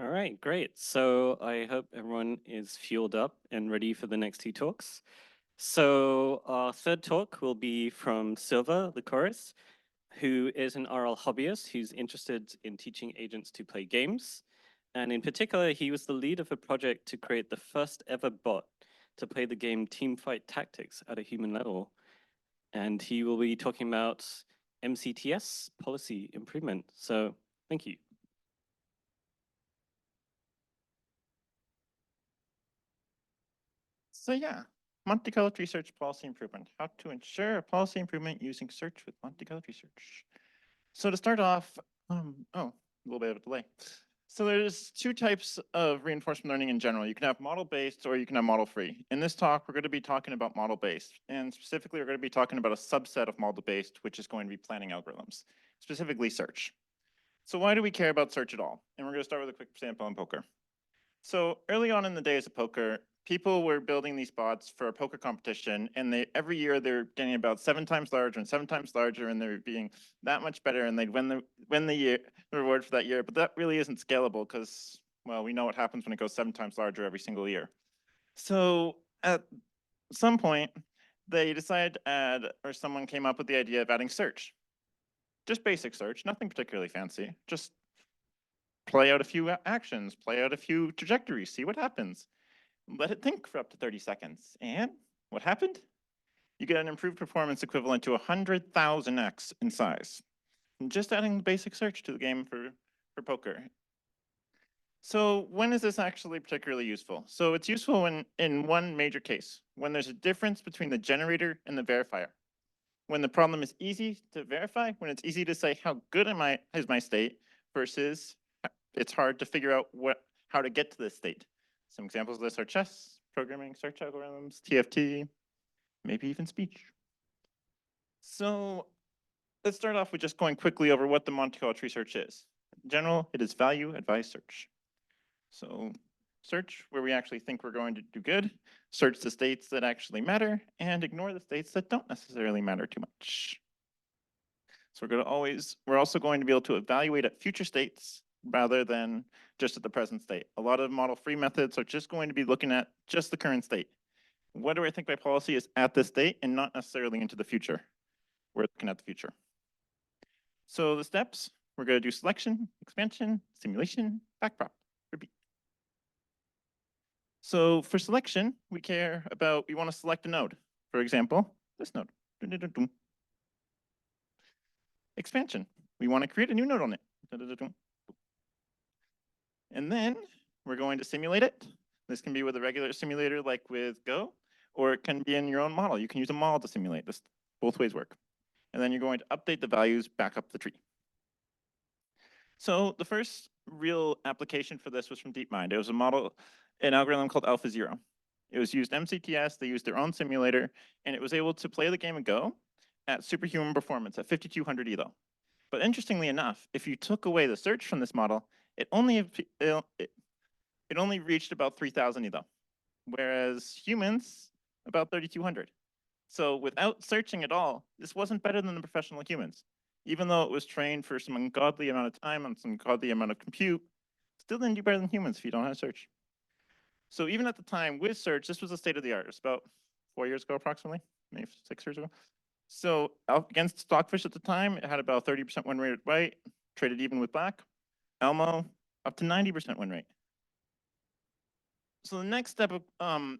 All right, great. So I hope everyone is fueled up and ready for the next two talks. So our third talk will be from Silva Licorice, who is an RL hobbyist who's interested in teaching agents to play games. And in particular, he was the lead of a project to create the first ever bot to play the game Teamfight Tactics at a human level. And he will be talking about MCTS policy improvement. So thank you. So yeah, Monte Carlo research policy improvement. How to ensure a policy improvement using search with Monte Carlo research. So to start off, a little bit of a delay. So there's two types of reinforcement learning in general. You can have model-based or you can have model-free. In this talk, we're going to be talking about model-based. And specifically, we're going to be talking about a subset of model-based, which is going to be planning algorithms, specifically search. So why do we care about search at all? And we're going to start with a quick example in poker. So early on in the days of poker, people were building these bots for a poker competition, and every year they're getting about 7 times larger and 7 times larger, and they're being that much better, and they'd win the reward for that year. But that really isn't scalable because, well, we know what happens when it goes 7 times larger every single year. So at some point, they decided to add, or someone came up with the idea of adding search. Just basic search, nothing particularly fancy, just play out a few actions, play out a few trajectories, see what happens. Let it think for up to 30 seconds. And what happened? You get an improved performance equivalent to 100,000x in size. And just adding the basic search to the game for poker. So when is this actually particularly useful? So it's useful in one major case, when there's a difference between the generator and the verifier. When the problem is easy to verify, when it's easy to say how good is my state versus it's hard to figure out how to get to this state. Some examples of this are chess, programming, search algorithms, TFT, maybe even speech. So let's start off with just going quickly over what the Monte Carlo tree search is. In general, it is value advised search. So search where we actually think we're going to do good, search the states that actually matter, and ignore the states that don't necessarily matter too much. So we're also going to be able to evaluate at future states rather than just at the present state. A lot of model-free methods are just going to be looking at just the current state. What do I think my policy is at this state and not necessarily into the future? We're looking at the future. So the steps, we're going to do selection, expansion, simulation, backprop, repeat. So for selection, we want to select a node. For example, this node. Expansion, we want to create a new node on it. And then we're going to simulate it. This can be with a regular simulator like with Go, or it can be in your own model. You can use a model to simulate this. Both ways work. And then you're going to update the values back up the tree. So the first real application for this was from DeepMind. It was an algorithm called AlphaZero. It was used MCTS, they used their own simulator, and it was able to play the game of Go at superhuman performance at 5200 ELO. But interestingly enough, if you took away the search from this model, it only reached about 3000 ELO, whereas humans, about 3200. So without searching at all, this wasn't better than the professional humans. Even though it was trained for some ungodly amount of time on some ungodly amount of compute, still didn't do better than humans if you don't have search. So even at the time with search, this was the state of the art. It's about 4 years ago, approximately, maybe 6 years ago. So against Stockfish at the time, it had about 30% win rate at white, traded even with black. Elmo, up to 90% win rate. So the next step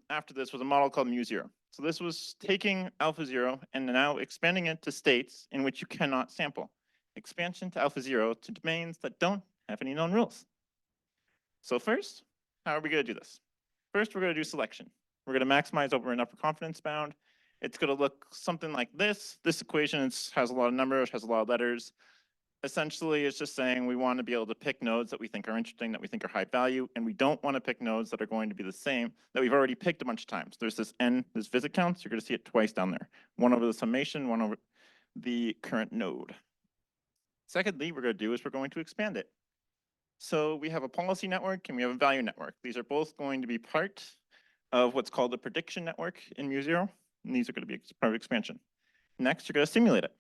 after this was a model called MuZero. So this was taking AlphaZero and now expanding it to states in which you cannot sample. Expansion to AlphaZero to domains that don't have any known rules. So first, how are we going to do this? First, we're going to do selection. We're going to maximize over an upper confidence bound. It's going to look something like this. This equation has a lot of numbers, has a lot of letters. Essentially, it's just saying we want to be able to pick nodes that we think are interesting, that we think are high value, and we don't want to pick nodes that are going to be the same that we've already picked a bunch of times. There's this visit counts, you're going to see it twice down there. One over the summation, one over the current node. Secondly, we're going to do is we're going to expand it. So we have a policy network and we have a value network. These are both going to be part of what's called the prediction network in MuZero, and these are going to be part of expansion. Next, you're going to simulate it.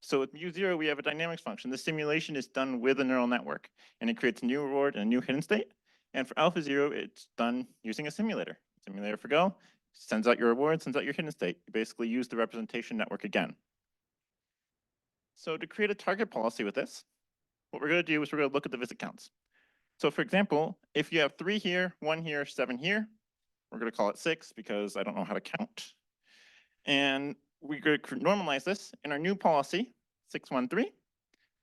So with MuZero, we have a dynamics function. The simulation is done with a neural network, and it creates a new reward and a new hidden state. And for AlphaZero, it's done using a simulator. Simulator for Go sends out your reward, sends out your hidden state. You basically use the representation network again. So to create a target policy with this, what we're going to do is we're going to look at the visit counts. So for example, if you have 3 here, 1 here, 7 here, we're going to call it 6 because I don't know how to count. And we're going to normalize this in our new policy, 613,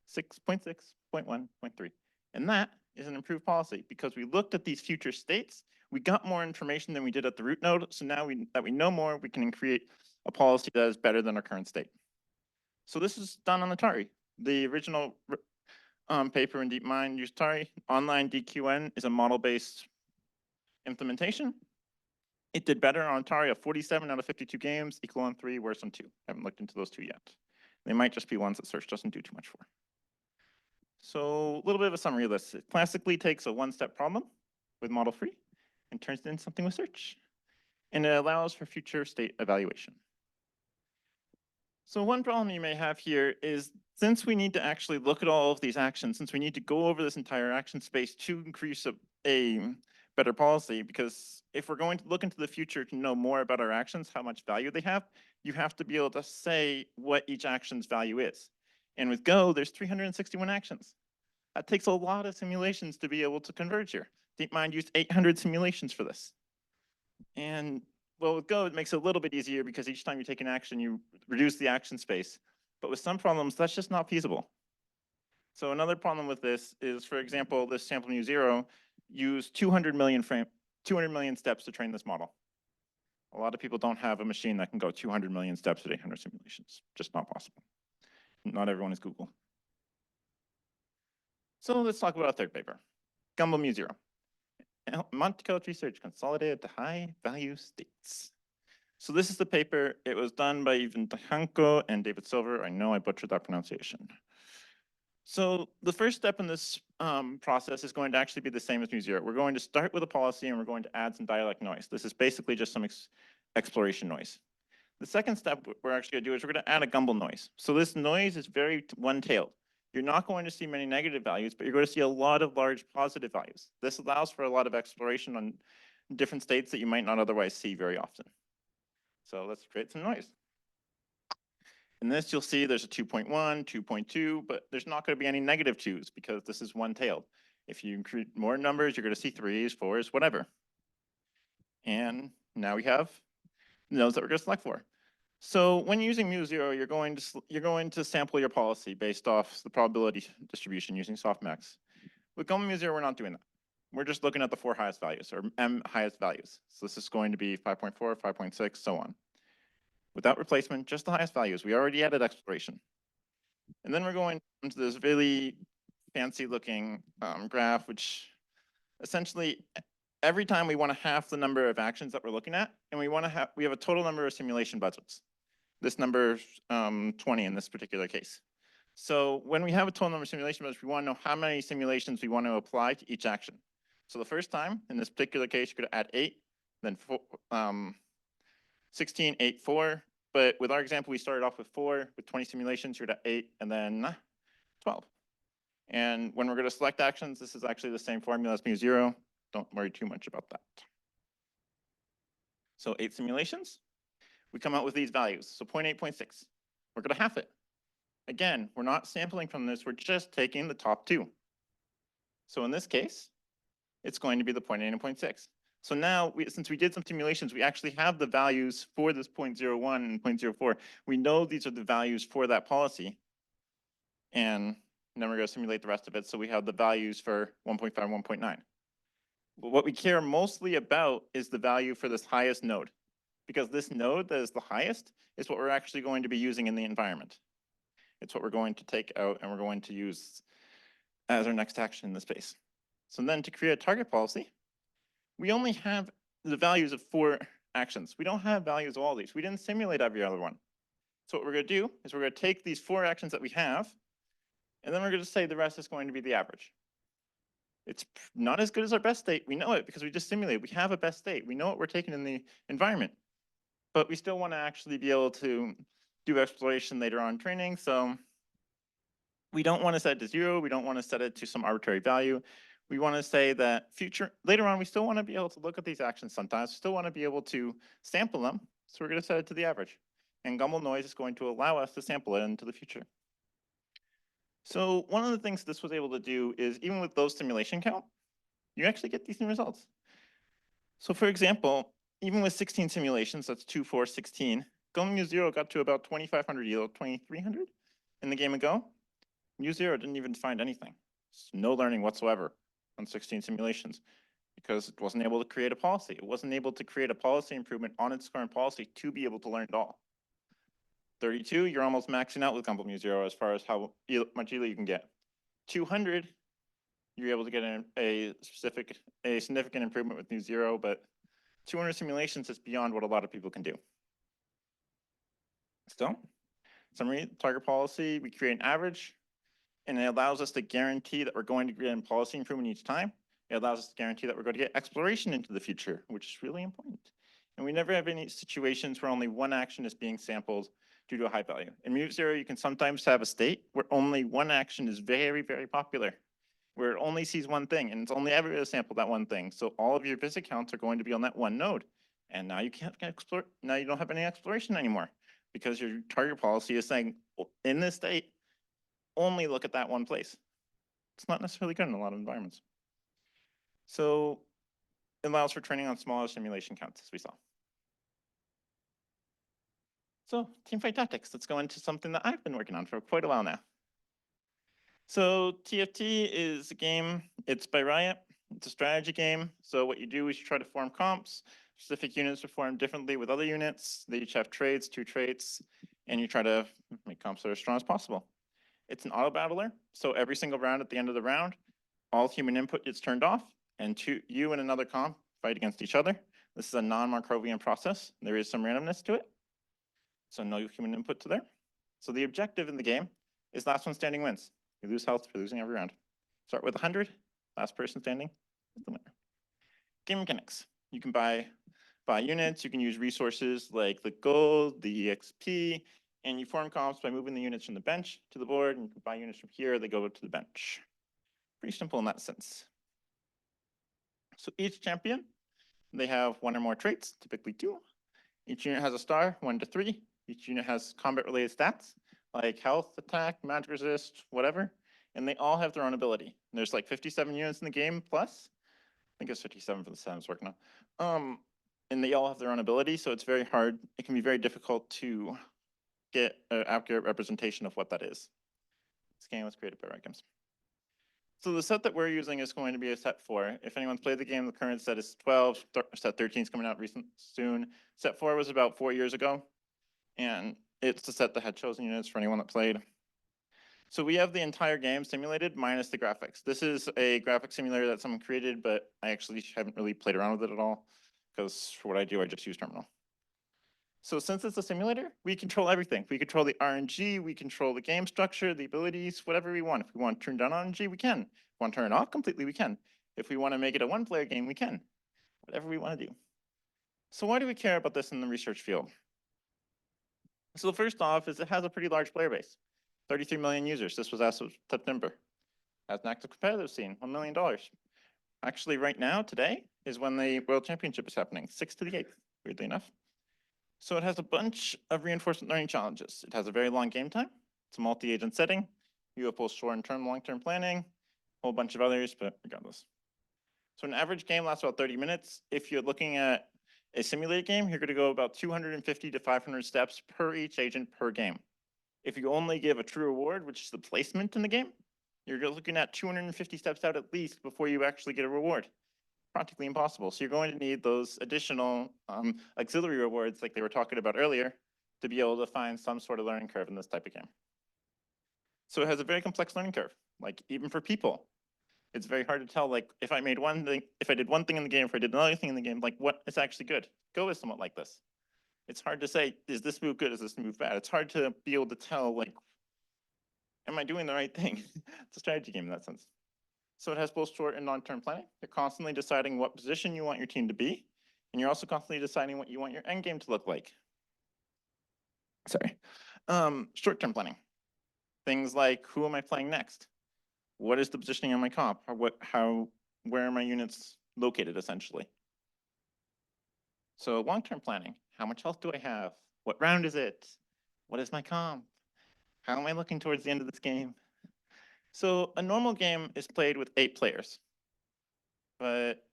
6.6.1.3. And that is an improved policy because we looked at these future states, we got more information than we did at the root node. So now that we know more, we can create a policy that is better than our current state. So this is done on Atari. The original paper in DeepMind used Atari. Online DQN is a model-based implementation. It did better on Atari of 47 out of 52 games, equal on 3, worse on 2. I haven't looked into those 2 yet. They might just be ones that search doesn't do too much for. So a little bit of a summary of this. It classically takes a one-step problem with model free and turns it into something with search. And it allows for future state evaluation. So one problem you may have here is since we need to actually look at all of these actions, since we need to go over this entire action space to increase a better policy, because if we're going to look into the future to know more about our actions, how much value they have, you have to be able to say what each action's value is. And with Go, there's 361 actions. That takes a lot of simulations to be able to converge here. DeepMind used 800 simulations for this. And well, with Go, it makes it a little bit easier because each time you take an action, you reduce the action space. But with some problems, that's just not feasible. So another problem with this is, for example, this sample MuZero used 200 million steps to train this model. A lot of people don't have a machine that can go 200 million steps at 800 simulations. Just not possible. Not everyone is Google. So let's talk about a third paper, Gumbel MuZero. Monte Carlo tree search consolidated to high value states. So this is the paper. It was done by Ivan Tahanko and David Silver. I know I butchered that pronunciation. So the first step in this process is going to actually be the same as MuZero. We're going to start with a policy and we're going to add some dialect noise. This is basically just some exploration noise. The second step we're actually going to do is we're going to add a Gumbel noise. So this noise is very one-tailed. You're not going to see many negative values, but you're going to see a lot of large positive values. This allows for a lot of exploration on different states that you might not otherwise see very often. So let's create some noise. In this, you'll see there's a 2.1, 2.2, but there's not going to be any negative 2s because this is one-tailed. If you include more numbers, you're going to see 3s, 4s, whatever. And now we have the nodes that we're going to select for. So when using MuZero, you're going to sample your policy based off the probability distribution using softmax. With Gumbel MuZero, we're not doing that. We're just looking at the 4 highest values, or M highest values. So this is going to be 5.4, 5.6, so on. Without replacement, just the highest values. We already added exploration. And then we're going into this really fancy looking graph, which essentially every time we want to half the number of actions that we're looking at, and we have a total number of simulation budgets. This number is 20 in this particular case. So when we have a total number of simulation budgets, we want to know how many simulations we want to apply to each action. So the first time, in this particular case, you're going to add 8, then 16, 8, 4. But with our example, we started off with 4, with 20 simulations, you're at 8, and then 12. And when we're going to select actions, this is actually the same formula as MuZero. Don't worry too much about that. So 8 simulations, we come out with these values. So 0.8, 0.6, we're going to half it. Again, we're not sampling from this, we're just taking the top 2. So in this case, it's going to be the 0.8 and 0.6. So now, since we did some simulations, we actually have the values for this 0.01 and 0.04. We know these are the values for that policy. And then we're going to simulate the rest of it. So we have the values for 1.5 and 1.9. But what we care mostly about is the value for this highest node, because this node that is the highest is what we're actually going to be using in the environment. It's what we're going to take out and we're going to use as our next action in the space. So then to create a target policy, we only have the values of 4 actions. We don't have values of all these. We didn't simulate every other one. So what we're going to do is we're going to take these 4 actions that we have, and then we're going to say the rest is going to be the average. It's not as good as our best state. We know it because we just simulated. We have a best state. We know what we're taking in the environment. But we still want to actually be able to do exploration later on training. So We don't want to set it to 0. We don't want to set it to some arbitrary value. We want to say that later on, we still want to be able to look at these actions sometimes. We still want to be able to sample them. So we're going to set it to the average. And Gumbel noise is going to allow us to sample it into the future. So one of the things this was able to do is even with low simulation count, you actually get decent results. So for example, even with 16 simulations, that's 2, 4, 16, Gumbel Zero got to about 2,500 yield, 2,300 in the game ago. MuZero didn't even find anything. No learning whatsoever on 16 simulations because it wasn't able to create a policy. It wasn't able to create a policy improvement on its current policy to be able to learn it all. 32, you're almost maxing out with Gumbel MuZero as far as how much ELA you can get. 200, you're able to get a significant improvement with MuZero, but 200 simulations is beyond what a lot of people can do. Still, summary, target policy, we create an average, and it allows us to guarantee that we're going to get policy improvement each time. It allows us to guarantee that we're going to get exploration into the future, which is really important. And we never have any situations where only one action is being sampled due to a high value. In MuZero, you can sometimes have a state where only one action is very, very popular, where it only sees one thing, and it's only ever to sample that one thing. So all of your visit counts are going to be on that one node. And now you can't explore, now you don't have any exploration anymore because your target policy is saying, in this state, only look at that one place. It's not necessarily good in a lot of environments. So it allows for training on smaller simulation counts, as we saw. So teamfight tactics, let's go into something that I've been working on for quite a while now. So TFT is a game, it's by Riot, it's a strategy game. So what you do is you try to form comps, specific units are formed differently with other units. They each have traits, 2 traits, and you try to make comps that are as strong as possible. It's an auto battler, so every single round at the end of the round, all human input gets turned off, and you and another comp fight against each other. This is a non-Markovian process. There is some randomness to it, so no human input to there. So the objective in the game is last one standing wins. You lose health for losing every round. Start with 100, last person standing is the winner. Game mechanics. You can buy units, you can use resources like the gold, the EXP, and you form comps by moving the units from the bench to the board, and you can buy units from here, they go to the bench. Pretty simple in that sense. So each champion, they have 1 or more traits, typically 2. Each unit has a star, 1 to 3. Each unit has combat-related stats, like health, attack, magic resist, whatever, and they all have their own ability. And there's like 57 units in the game plus. I think it's 57 for the set I was working on. And they all have their own ability, so it's very hard. It can be very difficult to get an accurate representation of what that is. This game was created by Riot Games. So the set that we're using is going to be a set 4. If anyone's played the game, the current set is 12. Set 13 is coming out soon. Set 4 was about 4 years ago, and it's the set that had chosen units for anyone that played. So we have the entire game simulated minus the graphics. This is a graphic simulator that someone created, but I actually haven't really played around with it at all because for what I do, I just use Terminal. So since it's a simulator, we control everything. We control the RNG, we control the game structure, the abilities, whatever we want. If we want to turn down RNG, we can. If we want to turn it off completely, we can. If we want to make it a 1-player game, we can. Whatever we want to do. So why do we care about this in the research field? So the first off is it has a pretty large player base. 33 million users. This was as of September. Has an active competitive scene, $1 million. Actually, right now, today, is when the World Championship is happening, 6th to the 8th, weirdly enough. So it has a bunch of reinforcement learning challenges. It has a very long game time. It's a multi-agent setting. You have both short-term, long-term planning, a whole bunch of others, but regardless. So an average game lasts about 30 minutes. If you're looking at a simulated game, you're going to go about 250 to 500 steps per each agent per game. If you only give a true reward, which is the placement in the game, you're looking at 250 steps out at least before you actually get a reward. Practically impossible. So you're going to need those additional auxiliary rewards like they were talking about earlier to be able to find some sort of learning curve in this type of game. So it has a very complex learning curve, like even for people. It's very hard to tell, like if I made one thing, if I did one thing in the game, if I did another thing in the game, like what is actually good. Go is somewhat like this. It's hard to say, is this move good, is this move bad? It's hard to be able to tell, like, am I doing the right thing? It's a strategy game in that sense. So it has both short and long-term planning. You're constantly deciding what position you want your team to be, and you're also constantly deciding what you want your end game to look like. Sorry. Short-term planning. Things like, who am I playing next? What is the positioning on my comp? Where are my units located, essentially? So long-term planning, how much health do I have? What round is it? What is my comp? How am I looking towards the end of this game? So a normal game is played with 8 players. But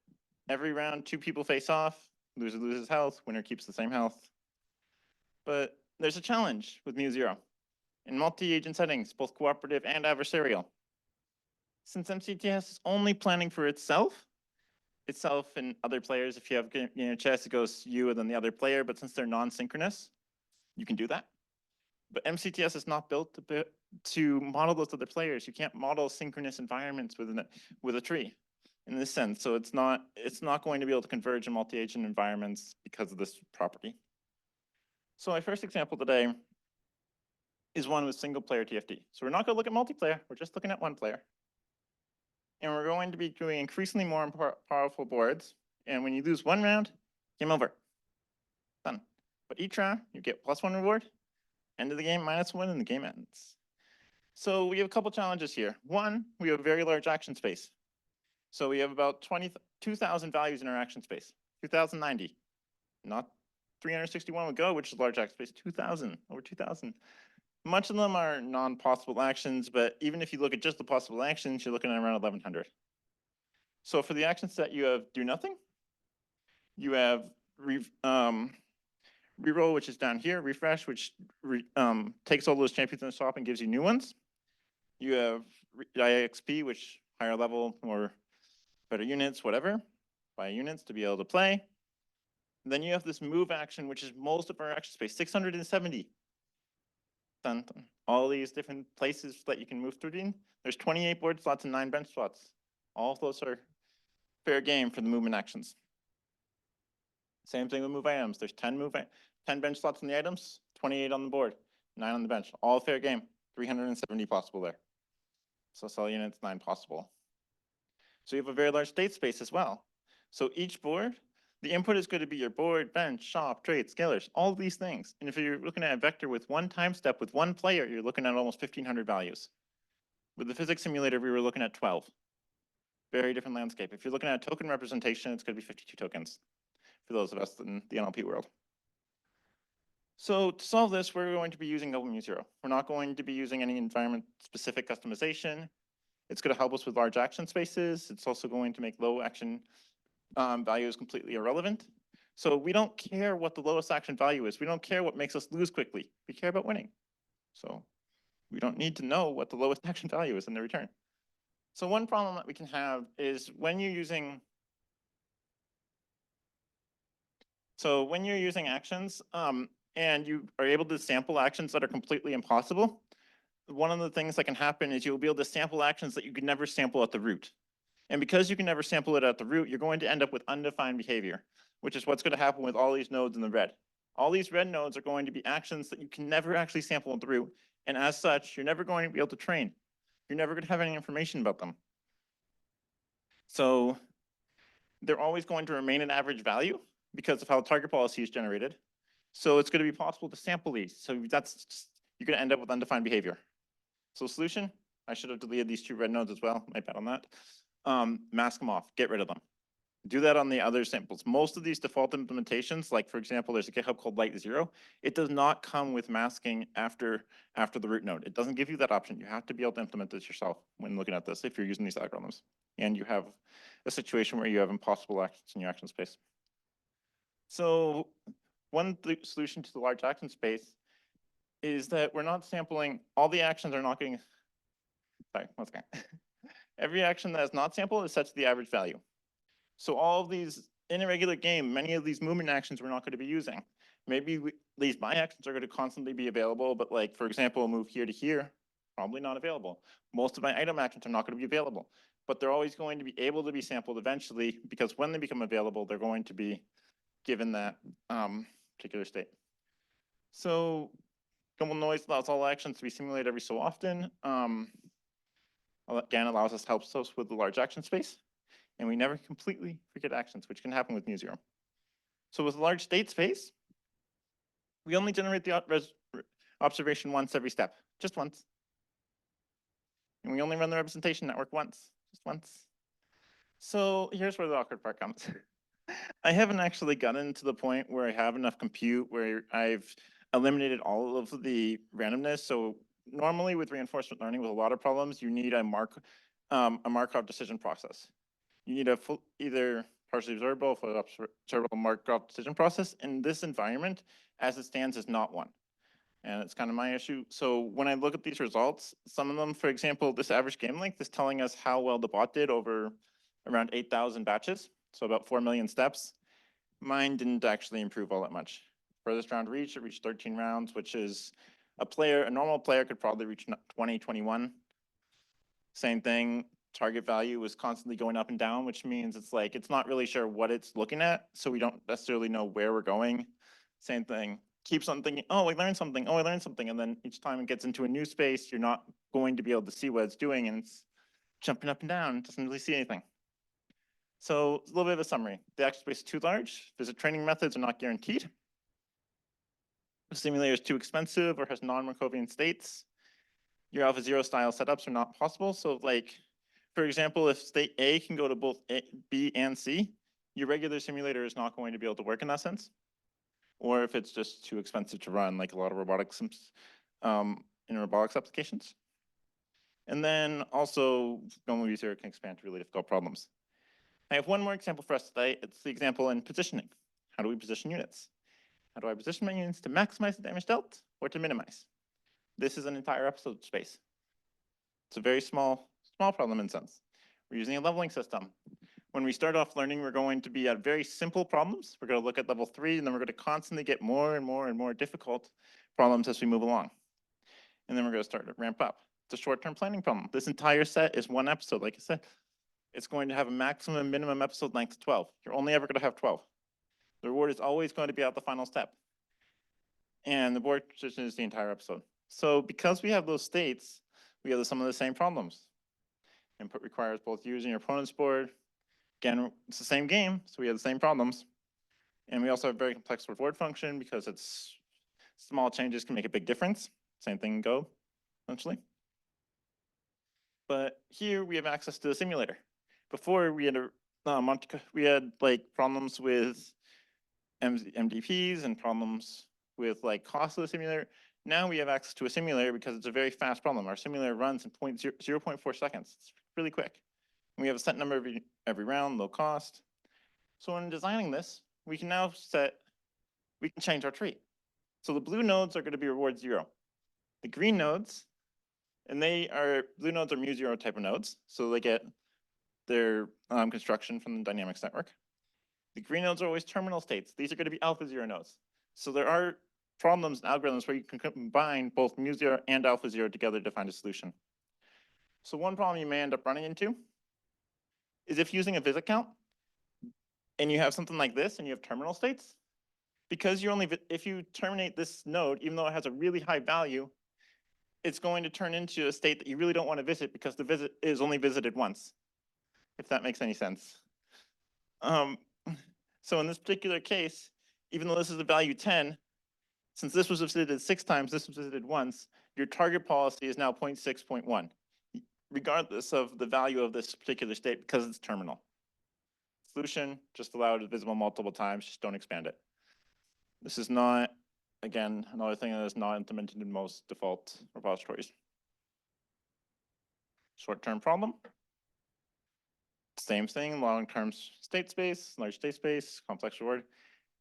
every round, 2 people face off, loser loses health, winner keeps the same health. But there's a challenge with MuZero. In multi-agent settings, both cooperative and adversarial, since MCTS is only planning for itself and other players, if you have chess, it goes you and then the other player, but since they're non-synchronous, you can do that. But MCTS is not built to model those other players. You can't model synchronous environments with a tree in this sense. So it's not going to be able to converge in multi-agent environments because of this property. So my first example today is one with single player TFT. So we're not going to look at multiplayer, we're just looking at one player. And we're going to be doing increasingly more powerful boards. And when you lose one round, game over. Done. But each round, you get +1 reward. End of the game, -1, and the game ends. So we have a couple challenges here. One, we have a very large action space. So we have about 2,000 values in our action space. 2,090. Not 361 would go, which is large action space. 2,000, over 2,000. Much of them are non-possible actions, but even if you look at just the possible actions, you're looking at around 1,100. So for the action set, you have do nothing. You have reroll, which is down here. Refresh, which takes all those champions in the swap and gives you new ones. You have IXP, which higher level or better units, whatever. Buy units to be able to play. And then you have this move action, which is most of our action space, 670. Dun, dun. All these different places that you can move through. There's 28 board slots and 9 bench slots. All of those are fair game for the movement actions. Same thing with move items. There's 10 bench slots in the items, 28 on the board, 9 on the bench. All fair game. 370 possible there. So sell units, 9 possible. So you have a very large state space as well. So each board, the input is going to be your board, bench, shop, trade, scalars, all these things. And if you're looking at a vector with one time step with one player, you're looking at almost 1,500 values. With the physics simulator, we were looking at 12. Very different landscape. If you're looking at a token representation, it's going to be 52 tokens for those of us in the NLP world. So to solve this, we're going to be using Gumbel Zero. We're not going to be using any environment-specific customization. It's going to help us with large action spaces. It's also going to make low action values completely irrelevant. So we don't care what the lowest action value is. We don't care what makes us lose quickly. We care about winning. So we don't need to know what the lowest action value is in the return. So one problem that we can have is when you're using actions and you are able to sample actions that are completely impossible, one of the things that can happen is you'll be able to sample actions that you could never sample at the root. And because you can never sample it at the root, you're going to end up with undefined behavior, which is what's going to happen with all these nodes in the red. All these red nodes are going to be actions that you can never actually sample at the root. And as such, you're never going to be able to train. You're never going to have any information about them. So they're always going to remain an average value because of how target policy is generated. So it's going to be possible to sample these. So you're going to end up with undefined behavior. So solution, I should have deleted these 2 red nodes as well. My bad on that. Mask them off, get rid of them. Do that on the other samples. Most of these default implementations, like for example, there's a GitHub called Light0. It does not come with masking after the root node. It doesn't give you that option. You have to be able to implement this yourself when looking at this if you're using these algorithms. And you have a situation where you have impossible actions in your action space. So one solution to the large action space is that we're not sampling, all the actions are not getting, sorry, once again. Every action that is not sampled is set to the average value. So all of these, in a regular game, many of these movement actions we're not going to be using. Maybe these buy actions are going to constantly be available, but like, for example, move here to here, probably not available. Most of my item actions are not going to be available, but they're always going to be able to be sampled eventually because when they become available, they're going to be given that particular state. So Gumbel noise allows all actions to be simulated every so often. Again, allows us to help us with the large action space. And we never completely forget actions, which can happen with MuZero. So with a large state space, we only generate the observation once every step, just once. And we only run the representation network once, just once. So here's where the awkward part comes. I haven't actually gotten to the point where I have enough compute where I've eliminated all of the randomness. So normally with reinforcement learning, with a lot of problems, you need a Markov decision process. You need a full, either partially observable or observable Markov decision process. In this environment, as it stands, is not one. And it's kind of my issue. So when I look at these results, some of them, for example, this average game length is telling us how well the bot did over around 8,000 batches, so about 4 million steps. Mine didn't actually improve all that much. Furthest round reach, it reached 13 rounds, which is a normal player could probably reach 20, 21. Same thing, target value was constantly going up and down, which means it's like, it's not really sure what it's looking at, so we don't necessarily know where we're going. Same thing, keeps on thinking, oh, I learned something, oh, I learned something, and then each time it gets into a new space, you're not going to be able to see what it's doing, and it's jumping up and down, doesn't really see anything. So a little bit of a summary. The actual space is too large, visit training methods are not guaranteed. The simulator is too expensive or has non-Markovian states. Your AlphaZero style setups are not possible. So like, for example, if state A can go to both B and C, your regular simulator is not going to be able to work in that sense. Or if it's just too expensive to run, like a lot of robotics in robotics applications. And then also, Gumbel Zero can expand to really difficult problems. I have one more example for us today. It's the example in positioning. How do we position units? How do I position my units to maximize the damage dealt or to minimize? This is an entire episode space. It's a very small problem in a sense. We're using a leveling system. When we start off learning, we're going to be at very simple problems. We're going to look at level 3, and then we're going to constantly get more and more and more difficult problems as we move along. And then we're going to start to ramp up. It's a short-term planning problem. This entire set is one episode, like I said. It's going to have a maximum and minimum episode length of 12. You're only ever going to have 12. The reward is always going to be at the final step. And the board position is the entire episode. So because we have those states, we have some of the same problems. Input requires both you and your opponent's board. Again, it's the same game, so we have the same problems. And we also have a very complex reward function because it's small changes can make a big difference. Same thing in Go, essentially. But here we have access to the simulator. Before we had like problems with MDPs and problems with like cost of the simulator. Now we have access to a simulator because it's a very fast problem. Our simulator runs in 0.4 seconds. It's really quick. And we have a set number every round, low cost. So when designing this, we can now we can change our tree. So the blue nodes are going to be reward 0. The green nodes, and blue nodes are MuZero type of nodes. So they get their construction from the dynamics network. The green nodes are always terminal states. These are going to be AlphaZero nodes. So there are problems and algorithms where you can combine both MuZero and AlphaZero together to find a solution. So one problem you may end up running into is if using a visit count and you have something like this and you have terminal states, because if you terminate this node, even though it has a really high value, it's going to turn into a state that you really don't want to visit because the visit is only visited once, if that makes any sense. So in this particular case, even though this is a value 10, since this was visited 6 times, this was visited once, your target policy is now 0.6, 0.1, regardless of the value of this particular state because it's terminal. Solution, just allow it visible multiple times, just don't expand it. This is not, again, another thing that is not implemented in most default repositories. Short-term problem. Same thing, long-term state space, large state space, complex reward.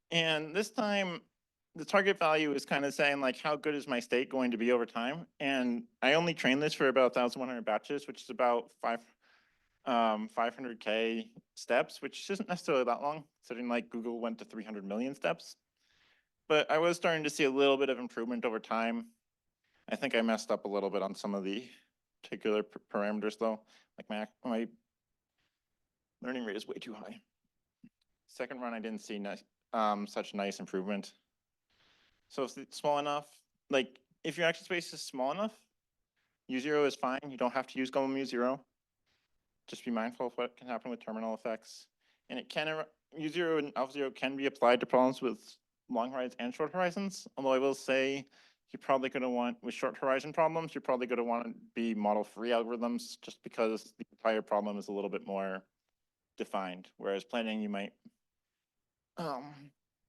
And this time, the target value is kind of saying like, how good is my state going to be over time? And I only trained this for about 1,100 batches, which is about 500K steps, which isn't necessarily that long, considering like Google went to 300 million steps. But I was starting to see a little bit of improvement over time. I think I messed up a little bit on some of the particular parameters though. Like my learning rate is way too high. Second run, I didn't see such nice improvement. So if it's small enough, like if your action space is small enough, MuZero is fine. You don't have to use Gumbel MuZero. Just be mindful of what can happen with terminal effects. And MuZero and AlphaZero can be applied to problems with long horizons and short horizons. Although I will say you're probably going to want, with short horizon problems, you're probably going to want to be model-free algorithms just because the entire problem is a little bit more defined. Whereas planning, you might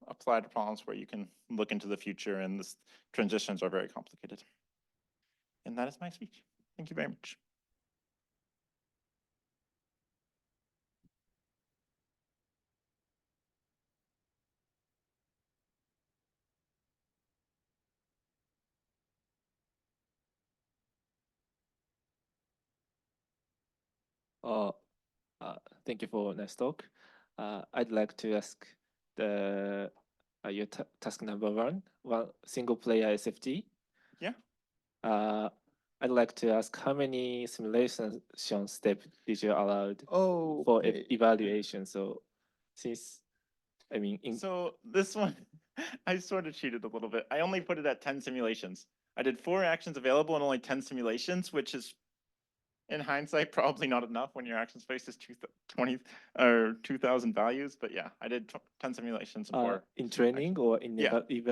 apply to problems where you can look into the future and the transitions are very complicated. And that is my speech. Thank you very much. Oh, thank you for nice talk. I'd like to ask the your task number one single player SFT. Yeah. I'd like to ask how many simulation steps did you allow Oh, for evaluation? So since I mean, so this one, I sort of cheated a little bit. I only put it at 10 simulations. I did 4 actions available and only 10 simulations, which is, in hindsight, probably not enough when your action space is 20 or 2,000 values. But yeah, I did 10 simulations and 4. in training or in Yeah.